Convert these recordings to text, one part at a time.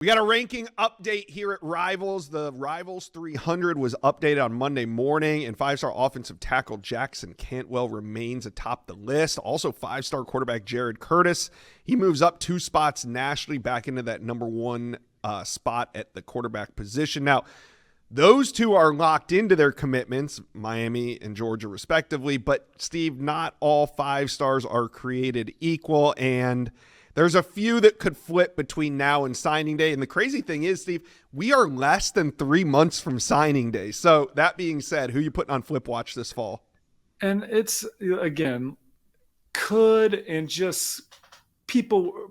We got a ranking update here at Rivals. The Rivals 300 was updated on Monday morning, and five-star offensive tackle Jackson Cantwell remains atop the list. Also, five-star quarterback Jared Curtis. He moves up 2 spots nationally back into that number 1 spot at the quarterback position. Now, those 2 are locked into their commitments, Miami and Georgia respectively, but Steve, not all 5 stars are created equal, and there's a few that could flip between now and signing day. And the crazy thing is, Steve, we are less than 3 months from signing day. So that being said, who you putting on flip watch this fall? And it's, again,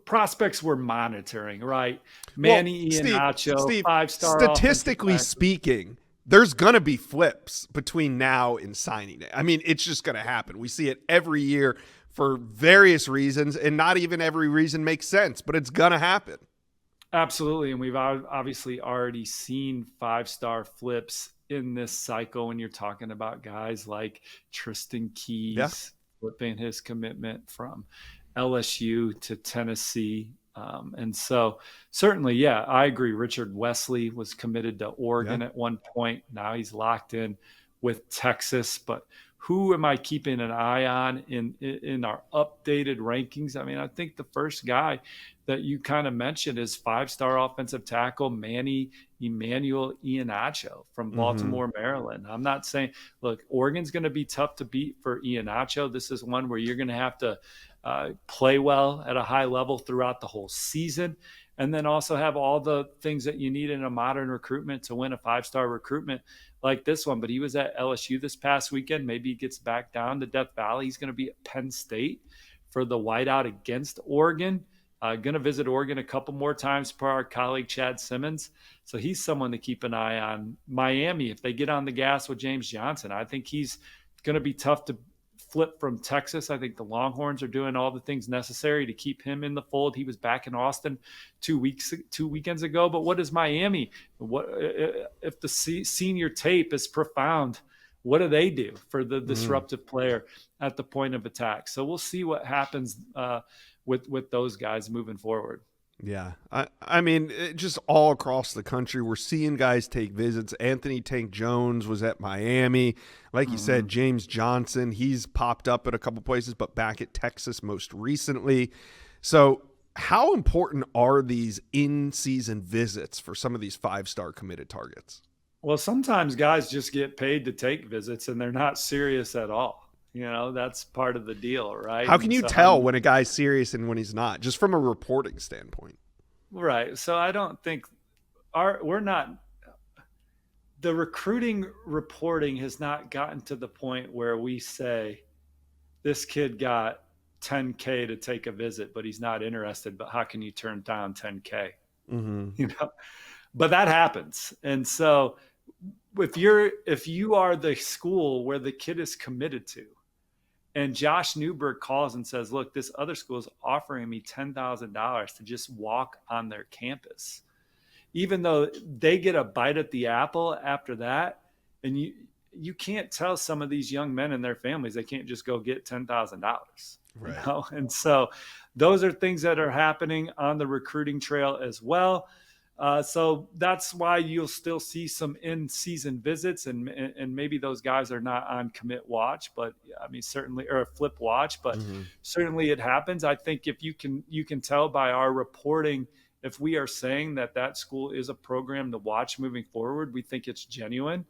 prospects we're monitoring, right? Manny Iheanacho, Steve, 5-star. Statistically speaking, there's going to be flips between now and signing day. I mean, it's just going to happen. We see it every year for various reasons, and not even every reason makes sense, but it's going to happen. Absolutely. And we've obviously already seen 5-star flips in this cycle when you're talking about guys like Tristan Keys flipping his commitment from LSU to Tennessee. And so certainly, I agree. Richard Wesley was committed to Oregon at one point. Now he's locked in with Texas, but who am I keeping an eye on in our updated rankings? I mean, I think the first guy that you kind of mentioned is 5-star offensive tackle Manny Iheanacho from Baltimore, Maryland. I'm not saying, look, Oregon's going to be tough to beat for Iheanacho. This is one where you're going to have to play well at a high level throughout the whole season, and then also have all the things that you need in a modern recruitment to win a 5-star recruitment like this one. But he was at LSU this past weekend. Maybe he gets back down to Death Valley. He's going to be at Penn State for the whiteout against Oregon. Going to visit Oregon a couple more times per our colleague Chad Simmons. So he's someone to keep an eye on. Miami, if they get on the gas with James Johnson, I think he's going to be tough to flip from Texas. I think the Longhorns are doing all the things necessary to keep him in the fold. He was back in Austin 2 weekends ago. But what is Miami? What if the senior tape is profound? What do they do for the disruptive player at the point of attack? So we'll see what happens with those guys moving forward. Yeah. I mean, just all across the country, we're seeing guys take visits. Anthony Tank Jones was at Miami. Like you said, James Johnson, he's popped up at a couple places, but back at Texas most recently. So how important are these in-season visits for some of these 5-star committed targets? Well, sometimes guys just get paid to take visits and they're not serious at all. You know, that's part of the deal, right? How can you tell when a guy's serious and when he's not, just from a reporting standpoint? Right. So I don't think the recruiting reporting has not gotten to the point where we say this kid got 10K to take a visit, but he's not interested. But how can you turn down 10K? You know, but that happens. And so if you are the school where the kid is committed to, and Josh Newberg calls and says, look, this other school is offering me $10,000 to just walk on their campus, even though they get a bite at the apple after that. And you can't tell some of these young men and their families they can't just go get $10,000. Right. You know? And so those are things that are happening on the recruiting trail as well. So that's why you'll still see some in-season visits, and maybe those guys are not on commit watch, but I mean, certainly, or a flip watch, but certainly it happens. I think if you can tell by our reporting, if we are saying that school is a program to watch moving forward, we think it's genuine.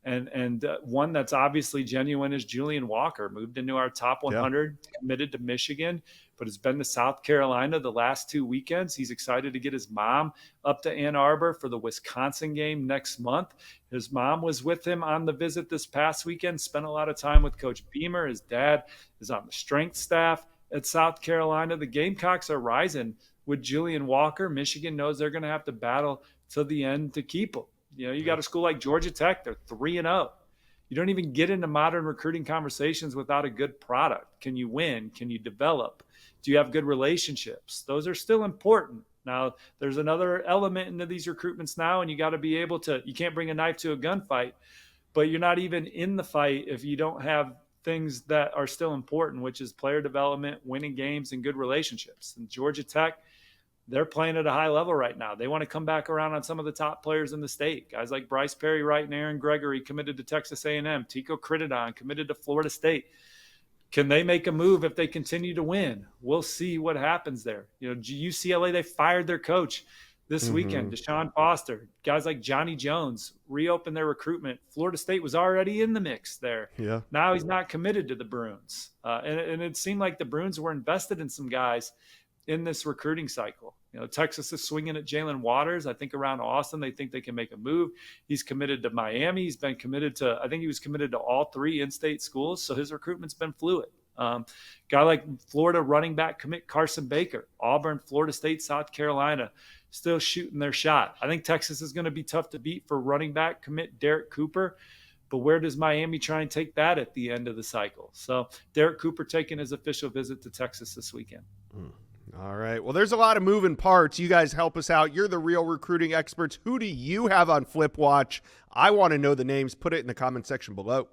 And one that's obviously genuine is Julian Walker, moved into our top 100, committed to Michigan, but has been to South Carolina the last 2 weekends. He's excited to get his mom up to Ann Arbor for the Wisconsin game next month. His mom was with him on the visit this past weekend, spent a lot of time with Coach Beamer. His dad is on the strength staff at South Carolina. The Gamecocks are rising with Julian Walker. Michigan knows they're going to have to battle to the end to keep him. You know, you got a school like Georgia Tech, they're 3-0. You don't even get into modern recruiting conversations without a good product. Can you win? Can you develop? Do you have good relationships? Those are still important. Now, there's another element into these recruitments now, and you got to be able to – you can't bring a knife to a gunfight, but you're not even in the fight if you don't have things that are still important, which is player development, winning games, and good relationships. And Georgia Tech – they're playing at a high level right now. They want to come back around on some of the top players in the state. Guys like Bryce Perry Wright and Aaron Gregory committed to Texas A&M. Tico Crittenden committed to Florida State. Can they make a move if they continue to win? We'll see what happens there. UCLA, they fired their coach this weekend, Deshaun Foster. Guys like Johnny Jones reopened their recruitment. Florida State was already in the mix there. Yeah. Now he's not committed to the Bruins. And it seemed like the Bruins were invested in some guys in this recruiting cycle. Texas is swinging at Jalen Waters. I think around Austin, they think they can make a move. He's committed to Miami. He's been committed to, I think he was committed to all 3 in-state schools. So his recruitment's been fluid. Guy like Florida running back commit Carson Baker, Auburn, Florida State, South Carolina, still shooting their shot. I think Texas is going to be tough to beat for running back commit Derek Cooper. But where does Miami try and take that at the end of the cycle? So Derek Cooper taking his official visit to Texas this weekend. All right. Well, there's a lot of moving parts. You guys help us out. You're the real recruiting experts. Who do you have on Flip Watch? I want to know the names. Put it in the comment section below.